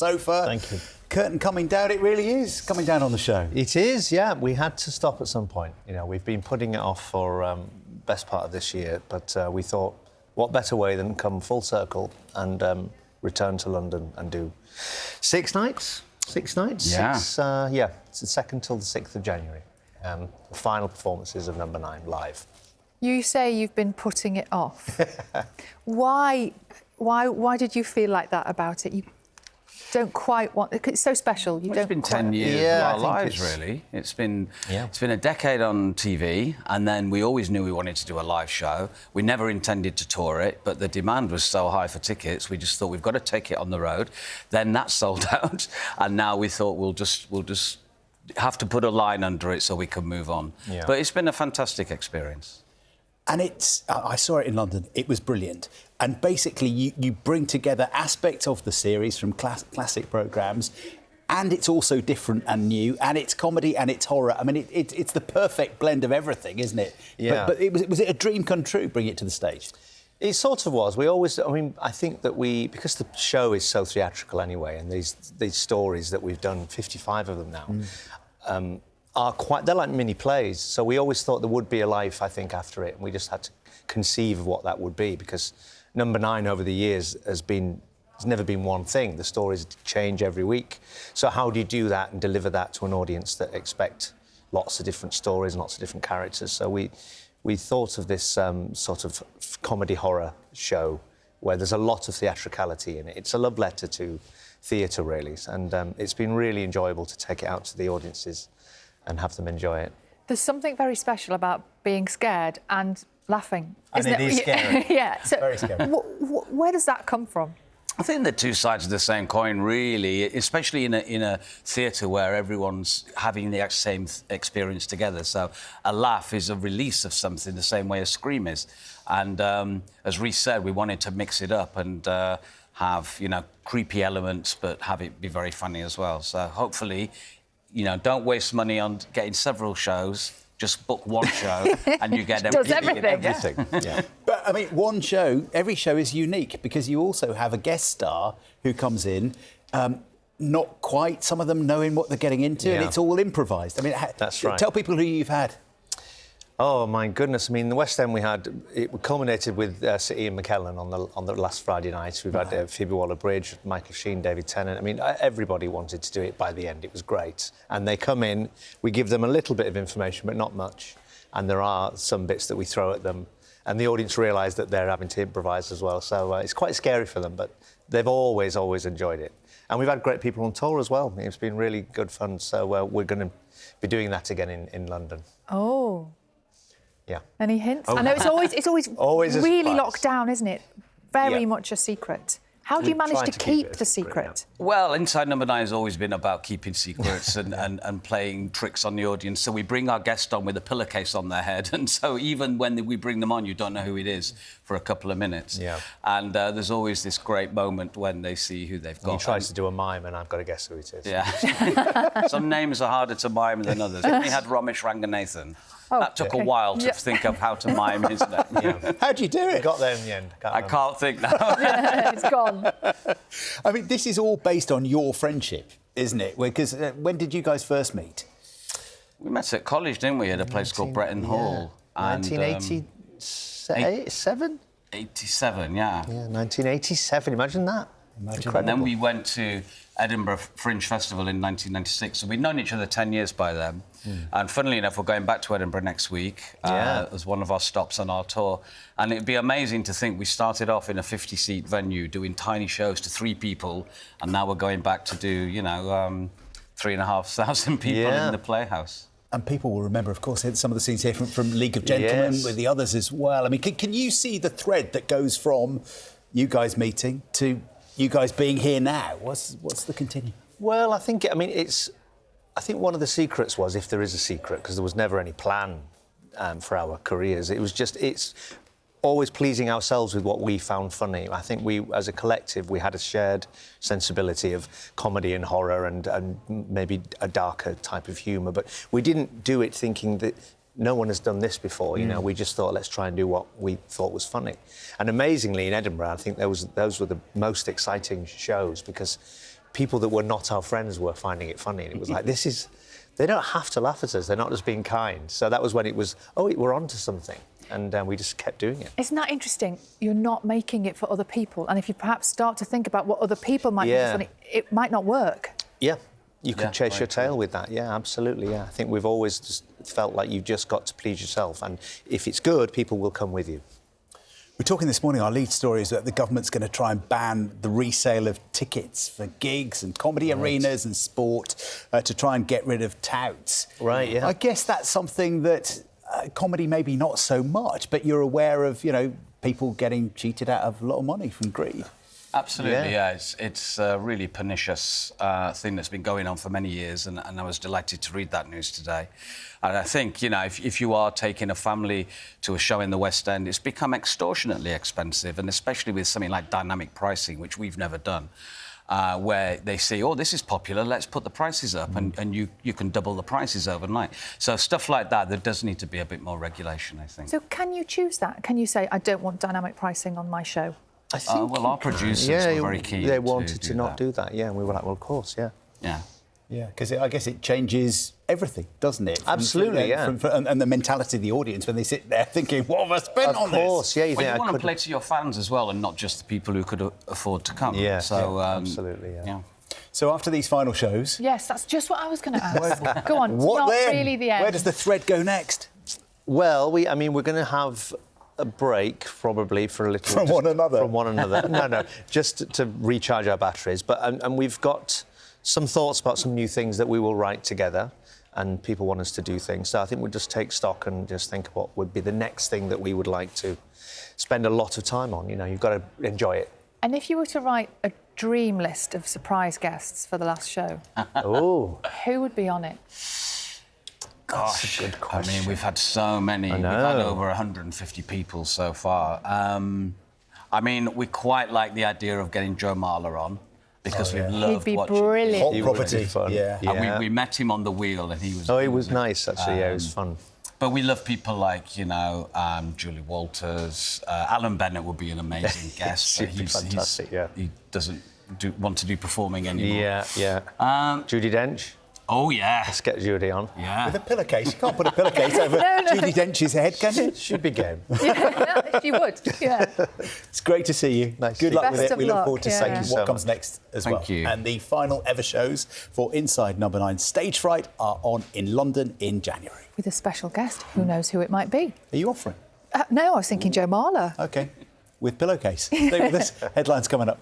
sofa. Thank you. Curtain coming down, it really is coming down on the show. It is, yeah. We had to stop at some point. You know, we've been putting it off for best part of this year, but we thought, what better way than come full circle and return to London and do 6 nights? 6 nights? Yeah. It's the 2nd till the 6th of January. The final performances of Number 9 live. You say you've been putting it off. Why did you feel like that about it? You don't quite want... It's so special. It's been 10 years of our lives, really. It's been a decade on TV, and then we always knew we wanted to do a live show. We never intended to tour it, but the demand was so high for tickets, we just thought we've got to take it on the road. Then that sold out, and now we thought we'll just have to put a line under it so we can move on. Yeah. But it's been a fantastic experience. And I saw it in London, it was brilliant. And basically, you bring together aspects of the series from classic programmes, and it's also different and new, and it's comedy and it's horror. I mean, it's the perfect blend of everything, isn't it? Yeah. But was it a dream come true, bringing it to the stage? It sort of was. I think that because the show is so theatrical anyway, and these stories that we've done, 55 of them now, they're like mini plays, so we always thought there would be a life, I think, after it, and we just had to conceive of what that would be, because Number 9 over the years has never been one thing. The stories change every week. So how do you do that and deliver that to an audience that expect lots of different stories and lots of different characters? So we thought of this sort of comedy horror show where there's a lot of theatricality in it. It's a love letter to theatre, really, and it's been really enjoyable to take it out to the audiences and have them enjoy it. There's something very special about being scared and laughing, isn't it? It is scary. Yeah. So very scary. Where does that come from? I think they're two sides of the same coin, really, especially in a theatre where everyone's having the same experience together. So a laugh is a release of something the same way a scream is. And as Reece said, we wanted to mix it up and have, creepy elements, but have it be very funny as well. So hopefully, don't waste money on getting several shows. Just book one show and you get everything. Yeah. But, I mean, one show, every show is unique because you also have a guest star who comes in, not quite, some of them knowing what they're getting into, and it's all improvised. I mean, that's right. Tell people who you've had. Oh, my goodness. I mean, the West End it culminated with Sir Ian McKellen on the last Friday night. We've had Phoebe Waller-Bridge, Michael Sheen, David Tennant. I mean, everybody wanted to do it by the end. It was great. And they come in, we give them a little bit of information, but not much. And there are some bits that we throw at them. And the audience realise that they're having to improvise as well. So it's quite scary for them, but they've always enjoyed it. And we've had great people on tour as well. It's been really good fun. So we're going to be doing that again in London. Oh. Yeah. Any hints? I know it's always really locked down, isn't it? Very much a secret. How do you manage to keep the secret? Well, Inside Number 9 has always been about keeping secrets and playing tricks on the audience. So we bring our guest on with a pillowcase on their head, and so even when we bring them on, you don't know who it is for a couple of minutes. Yeah. And there's always this great moment when they see who they've got. He tries to do a mime, and I've got to guess who it is. Yeah. Some names are harder to mime than others. We had Ramesh Ranganathan. That took a while to think of how to mime his name. Yeah. How'd you do it? We got there in the end. I can't think now. It's gone. I mean, this is all based on your friendship, isn't it? Because when did you guys first meet? We met at college, didn't we, at a place called Bretton Hall. 1987? 87, yeah. Yeah, 1987, imagine that. And then we went to Edinburgh Fringe Festival in 1996, so we'd known each other 10 years by then. And funnily enough, we're going back to Edinburgh next week as one of our stops on our tour. And it'd be amazing to think we started off in a 50-seat venue doing tiny shows to 3 people, and now we're going back to do, 3,500 people in the Playhouse. And people will remember, of course, some of the scenes here from League of Gentlemen with the others as well. I mean, can you see the thread that goes from you guys meeting to you guys being here now? What's the continuum? Well, I think one of the secrets was, if there is a secret, because there was never any plan for our careers. It's always pleasing ourselves with what we found funny. I think we, as a collective, we had a shared sensibility of comedy and horror and maybe a darker type of humour, but we didn't do it thinking that no one has done this before, we just thought, let's try and do what we thought was funny. And amazingly, in Edinburgh, I think those were the most exciting shows, because people that were not our friends were finding it funny. And it was like, this is... They don't have to laugh at us. They're not just being kind. So that was when it was, oh, we're onto something. And we just kept doing it. Isn't that interesting? You're not making it for other people. And if you perhaps start to think about what other people might do funny, it might not work. Yeah. You can chase your tail with that. Yeah, absolutely, yeah. I think we've always just felt like you've just got to please yourself. And if it's good, people will come with you. We're talking this morning, our lead story is that the government's going to try and ban the resale of tickets for gigs and comedy arenas and sport to try and get rid of touts. Right, yeah. I guess that's something that comedy maybe not so much, but you're aware of, you know, people getting cheated out of a lot of money from greed. Absolutely, yeah. It's a really pernicious thing that's been going on for many years, and I was delighted to read that news today. And I think, you know, if you are taking a family to a show in the West End, it's become extortionately expensive, and especially with something like dynamic pricing, which we've never done, where they say, oh, this is popular, let's put the prices up, and you can double the prices overnight. So stuff like that, there does need to be a bit more regulation, I think. So can you choose that? Can you say, I don't want dynamic pricing on my show? I think... well, our producers were very keen They wanted to not that. do that, yeah. And we were like, well, of course, yeah. Yeah. Yeah, because I guess it changes everything, doesn't it? Absolutely, yeah. And the mentality of the audience when they sit there thinking, what have I spent on this? Of course, yeah. You want to play to your fans as well, and not just the people who could afford to come. Yeah, so, absolutely, yeah. So after these final shows... Yes, that's just what I was going to ask. Go on, What not then? really the end. Where does the thread go next? Well, we're going to have a break, probably, for a little... From one another? From one another. No, just to recharge our batteries. But and we've got some thoughts about some new things that we will write together, and people want us to do things. So I think we'll just take stock and just think of what would be the next thing that we would like to spend a lot of time on. You know, you've got to enjoy it. And if you were to write a dream list of surprise guests for the last show, Oh. who would be on it? Gosh, good I question. mean, we've had so many. We've had over 150 people so far. I mean, we quite like the idea of getting Joe Marler on, because we loved He'd be watching brilliant. Hot He would property. be fun. Yeah. And we met him on the wheel, and he was... Oh, he was nice, actually. Yeah, it was fun. But we love people like, you know, Julie Walters. Alan Bennett would be an amazing guest. He'd be fantastic, yeah. He doesn't want to do performing anymore. Yeah. Judi Dench. Oh, yeah. Let's get Judy on. Yeah. With a pillowcase. You can't put a pillowcase over Judi Dench's head, can you? Should be game. Yeah, she would, yeah. It's great to see you. Nice to Good see luck you. with Best it. of We look luck, forward to yeah. seeing Thank you what so comes much. next as Thank well. you. And the final ever shows for Inside Number 9 Stagefright are on in London in January. With a special guest. Who knows who it might be? Are you offering? No, I was thinking Joe Marler. OK. With pillowcase. Stay with us. Headlines coming up.